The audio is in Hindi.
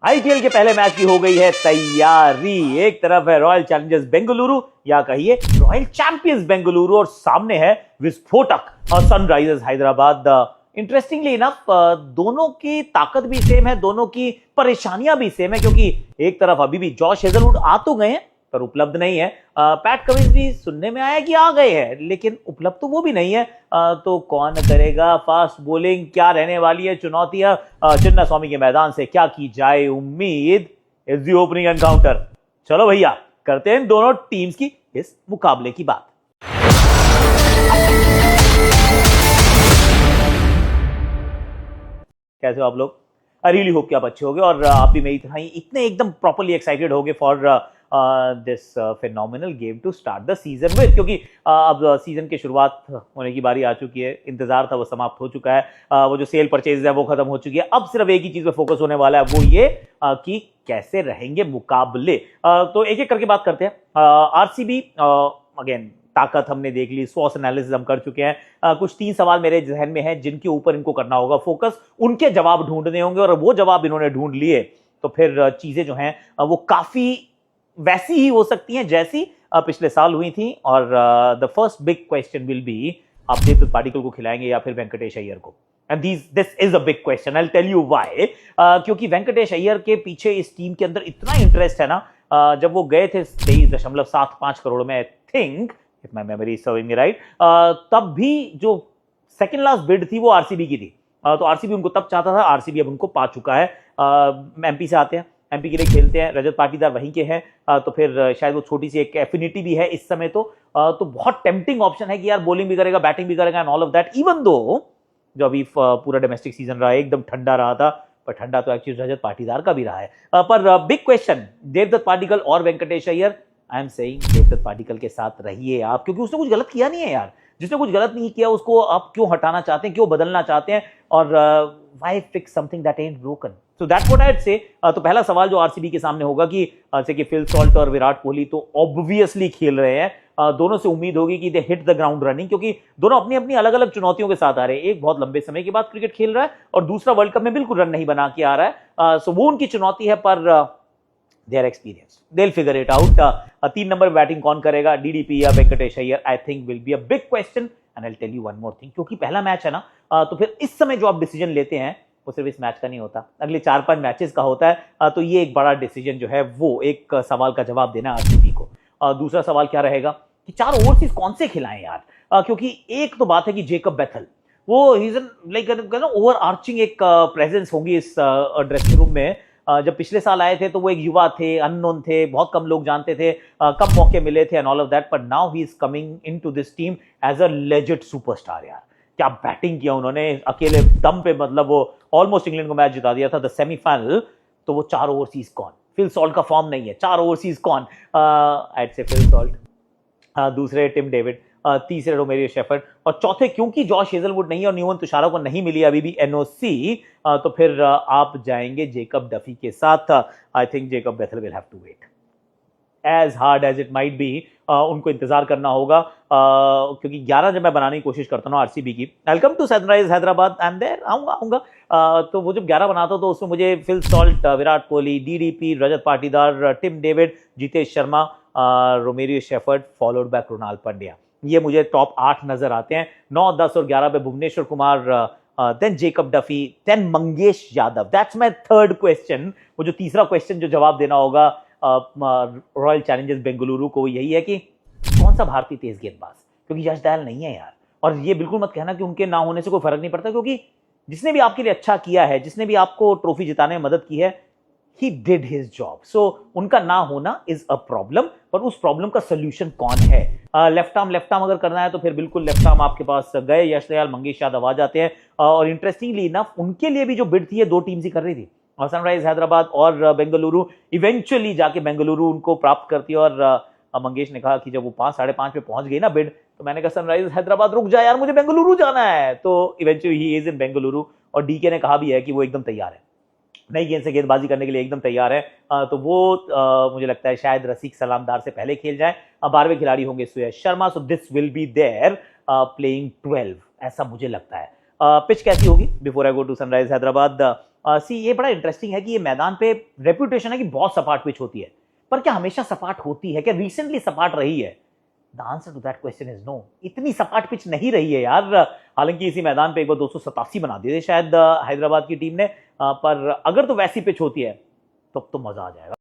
आईपीएल के पहले मैच की हो गई है तैयारी। एक तरफ है रॉयल चैलेंजर्स बेंगलुरु या कहिए रॉयल चैंपियंस बेंगलुरु और सामने है विस्फोटक और सनराइजर्स हैदराबाद। इंटरेस्टिंगली इनफ दोनों की ताकत भी सेम है, दोनों की परेशानियां भी सेम है, क्योंकि एक तरफ अभी भी जॉश हेजलवुड आ तो गए हैं पर उपलब्ध नहीं है। पैट कमिंस भी सुनने में आया कि आ गए हैं, लेकिन उपलब्ध तो वो भी नहीं है। तो कौन करेगा फास्ट बॉलिंग, क्या रहने वाली है चुनौतियां चिन्ना स्वामी के मैदान से, क्या की जाए उम्मीद इज दी ओपनिंग एनकाउंटर। चलो भैया करते हैं दोनों टीम्स की इस मुकाबले की बात। कैसे हो आप लोग? आई रियली होप कि आप अच्छे होंगे और आप भी मेरी तरह ही इतने एकदम प्रॉपर्ली एक्साइटेड होंगे for this phenomenal game to start the season with, क्योंकि अब सीजन की शुरुआत होने की बारी आ चुकी है। इंतजार था वो समाप्त हो चुका है। वो जो सेल परचेज है वो खत्म हो चुकी है। अब सिर्फ एक ही चीज पे फोकस होने वाला है, वो ये कि कैसे रहेंगे मुकाबले। तो एक एक करके बात करते हैं। आरसीबी अगेन ताकत हमने देख ली, स्वॉट एनालिसिस हम कर चुके हैं। कुछ 3 सवाल मेरे जहन में हैं जिनके ऊपर इनको करना होगा फोकस, उनके जवाब ढूंढने होंगे और वो जवाब इन्होंने ढूंढ लिए तो फिर चीजें जो हैं वो काफी वैसी ही हो सकती हैं जैसी पिछले साल हुई थी। और the first big question will be, आप देवदत्त पाटिकल को खिलाएंगे या फिर वेंकटेश अय्यर को? And this is a big question, I will tell you why. क्योंकि वेंकटेश अय्यर के पीछे इस टीम के अंदर इतना इंटरेस्ट है ना। जब वो गए थे 23.75 करोड़ में, I think if my memory is serving me right, तब भी जो सेकंड लास्ट बिड थी वो आरसीबी की थी। तो आरसीबी उनको तब चाहता था, आरसीबी अब उनको पा चुका है। एमपी से आते हैं, एमपी के लिए खेलते हैं, रजत पाटीदार वहीं के हैं। तो फिर शायद वो छोटी सी एक एफिनिटी भी है इस समय। तो बहुत टेम्पटिंग ऑप्शन है कि यार बॉलिंग भी करेगा, बैटिंग भी करेगा and all of that. Even though जो अभी पूरा डोमेस्टिक सीजन रहा है एकदम ठंडा रहा था, पर ठंडा तो एक्चुअली रजत पाटीदार का भी रहा है। पर बिग क्वेश्चन, देवदत्त पाटिकल और Venkatesh Iyer. I am saying Devdutt Padikkal के साथ रहिए आप, क्योंकि उसने कुछ गलत किया नहीं है यार। जिसने कुछ गलत नहीं किया उसको आप क्यों हटाना चाहते हैं, क्यों बदलना चाहते हैं? और why fix something that ant broken? So that's what I would say. तो पहला सवाल जो आरसीबी के सामने होगा कि जैसे कि फिल सॉल्ट और विराट कोहली तो ऑब्वियसली खेल रहे हैं। दोनों से उम्मीद होगी कि दे हिट द ग्राउंड रनिंग, क्योंकि दोनों अपनी अपनी अलग अलग चुनौतियों के साथ आ रहे हैं। एक बहुत लंबे समय के बाद क्रिकेट खेल रहा है और दूसरा वर्ल्ड कप में बिल्कुल रन नहीं बना के आ रहा है। सो वो उनकी चुनौती है, पर they are experienced, they'll figure it out। 3 number batting कौन करेगा, डीडीपी या Venkatesh Iyer? I think will be a big question and I will tell you one more thing, क्योंकि पहला मैच है ना। तो फिर इस समय जो आप डिसीजन लेते हैं वो सिर्फ इस मैच का नहीं होता, अगले 4-5 मैचेस का होता है। तो ये एक बड़ा डिसीजन जो है वो एक सवाल का जवाब देना आरसीबी को। दूसरा सवाल क्या रहेगा कि 4 ओवरसीज कौन से खिलाएं यार? क्योंकि एक तो बात है कि जेकब बेथल, वो he is like over arching एक प्रेजेंस होगी इस ड्रेसिंग रूम में। जब पिछले साल आए थे तो वो एक युवा थे, अननोन थे, बहुत कम लोग जानते थे, कम मौके मिले थे and all of that. But now he is coming into this team as a legend superstar. यार क्या बैटिंग किया उन्होंने अकेले दम पे, मतलब वो ऑलमोस्ट इंग्लैंड को मैच जिता दिया था द सेमीफाइनल। तो वो 4 ओवरसीज कौन? फिल सॉल्ट का फॉर्म नहीं है, 4 ओवरसीज कौन? आई से फिल सॉल्ट, दूसरे टिम डेविड, तीसरे रोमेरियो शेफर्ड और चौथे क्योंकि जॉश हेजलवुड नहीं और न्यूमन तुषारा को नहीं मिली अभी भी एनओसी, तो फिर आप जाएंगे जेकब डफी के साथ। I think Jacob Bethell will have to wait as hard as it might be. उनको इंतजार करना होगा, क्योंकि 11 जब मैं बनाने की कोशिश करता हूँ आरसीबी की, welcome to Sunrise Hyderabad, I am there, आऊंगा। तो वो जब 11 बनाता हूँ तो उसमें मुझे Phil Salt, Virat Kohli, DDP, Rajat Patidar, Tim David, Jitesh Sharma, Romario Shepherd followed by Krunal Pandya, ये मुझे टॉप 8 नजर आते हैं। 9, 10 और 11 पे Bhuvneshwar Kumar, then Jacob Duffy, then Mangesh Yadav. That's my third question. वो जो तीसरा क्वेश्चन जो जवाब देना होगा रॉयल चैलेंजर्स बेंगलुरु को, यही है कि कौन सा भारतीय तेज गेंदबाज, क्योंकि यश दयाल नहीं है यार। और ये बिल्कुल मत कहना कि उनके ना होने से कोई फर्क नहीं पड़ता, क्योंकि जिसने भी आपके लिए अच्छा किया है, जिसने भी आपको ट्रॉफी जिताने में मदद की है, he did his job। so उनका ना होना is a problem, पर उस प्रॉब्लम का सोल्यूशन कौन है? लेफ्ट आर्म अगर करना है तो फिर बिल्कुल लेफ्ट आर्म आपके पास गए, यश दयाल, मंगेश यादव आ जाते हैं। और इंटरेस्टिंगली इनफ उनके लिए भी जो बिड थी ये 2 टीम्स ही कर रही थी, सनराइज हैदराबाद और बेंगलुरु। इवेंचुअली जाके बेंगलुरु उनको प्राप्त करती है और मंगेश ने कहा कि जब वो 5, 5.5 पे पहुंच गई ना बिड, तो मैंने कहा सनराइज हैदराबाद रुक जा यार, मुझे बेंगलुरु जाना है। तो eventually he is in Bengaluru और डीके ने कहा भी है कि वो एकदम तैयार है, नई गेंद से गेंदबाजी करने के लिए एकदम तैयार है। तो वो मुझे लगता है शायद रसिक सलामदार से पहले खेल जाए। 12वें खिलाड़ी होंगे Suyash Sharma. So this will be there playing 12, ऐसा मुझे लगता है। पिच कैसी होगी before I go to Sunrise Hyderabad? See ये बड़ा इंटरेस्टिंग है कि ये मैदान पे रेपुटेशन है कि बहुत सपाट पिच होती है, पर क्या हमेशा सपाट होती है? क्या रिसेंटली सपाट रही है? The answer to that question is no. इतनी सपाट पिच नहीं रही है यार। हालांकि इसी मैदान पे एक बार 287 बना दिए थे शायद हैदराबाद की टीम ने, पर अगर तो वैसी पिच होती है तो मजा आ जाएगा।